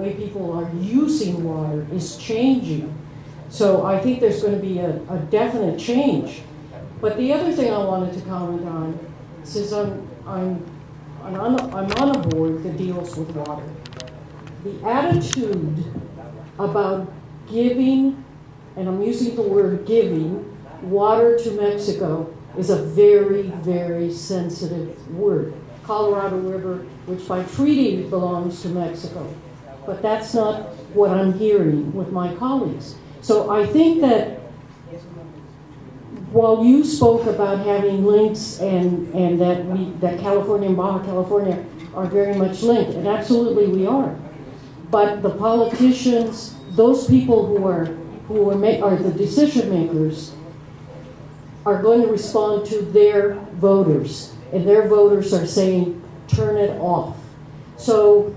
way people are using water is changing. So I think there's going to be a definite change. But the other thing I wanted to comment on, since I'm on a board that deals with water, the attitude about giving, and I'm using the word giving, water to Mexico is a very, very sensitive word. Colorado River, which by treaty belongs to Mexico. But that's not what I'm hearing with my colleagues. So I think that while you spoke about having links and that California and Baja California are very much linked, and absolutely we are. But the politicians, those people who are the decision makers, are going to respond to their voters, and their voters are saying, turn it off. So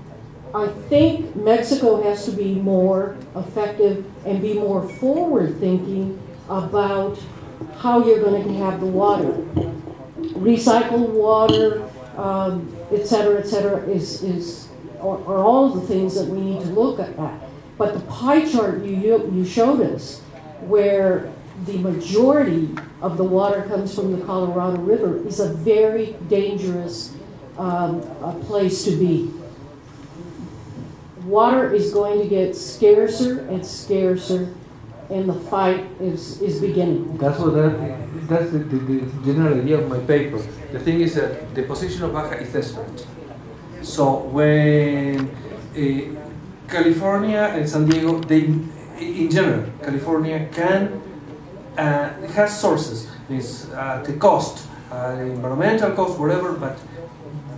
I think Mexico has to be more effective and be more forward-thinking about how you're going to have the water. Recycled water, et cetera, are all of the things that we need to look at. But the pie chart you showed us, where the majority of the water comes from the Colorado River, is a very dangerous place to be. Water is going to get scarcer and scarcer, and the fight is beginning. That's the general idea of my paper. The thing is that the position of Baja is desperate. So when California and San Diego, in general, California has sources, means the cost, the environmental cost, whatever, but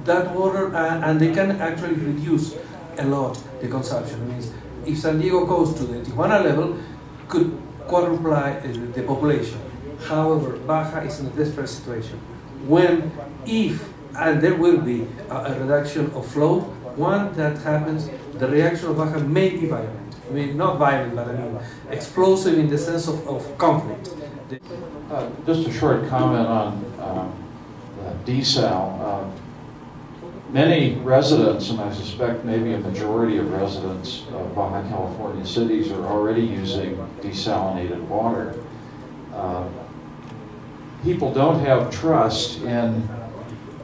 that water, and they can actually reduce a lot the consumption. It means if San Diego goes to the Tijuana level, could quadruple the population. However, Baja is in a desperate situation. And there will be a reduction of flow, when that happens, the reaction of Baja may be violent. I mean, not violent, but I mean explosive in the sense of conflict. Just a short comment on desal. Many residents, and I suspect maybe a majority of residents of Baja California cities, are already using desalinated water. People don't have trust in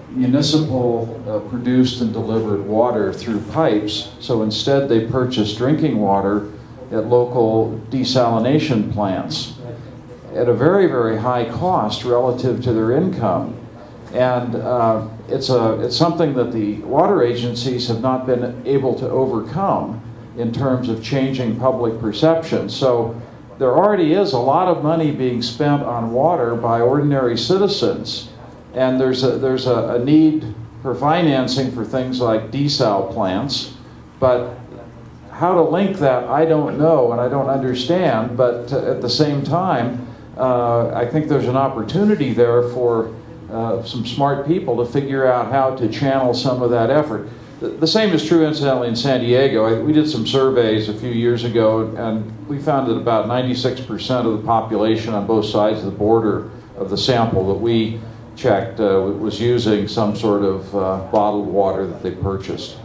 municipal produced and delivered water through pipes, so instead they purchase drinking water at local desalination plants at a very, very high cost relative to their income. And it's something that the water agencies have not been able to overcome in terms of changing public perception. So there already is a lot of money being spent on water by ordinary citizens, and there's a need for financing for things like desal plants. But how to link that, I don't know and I don't understand, but at the same time, I think there's an opportunity there for some smart people to figure out how to channel some of that effort. The same is true, incidentally, in San Diego. We did some surveys a few years ago, and we found that about 96% of the population on both sides of the border of the sample that we checked was using some sort of bottled water that they purchased.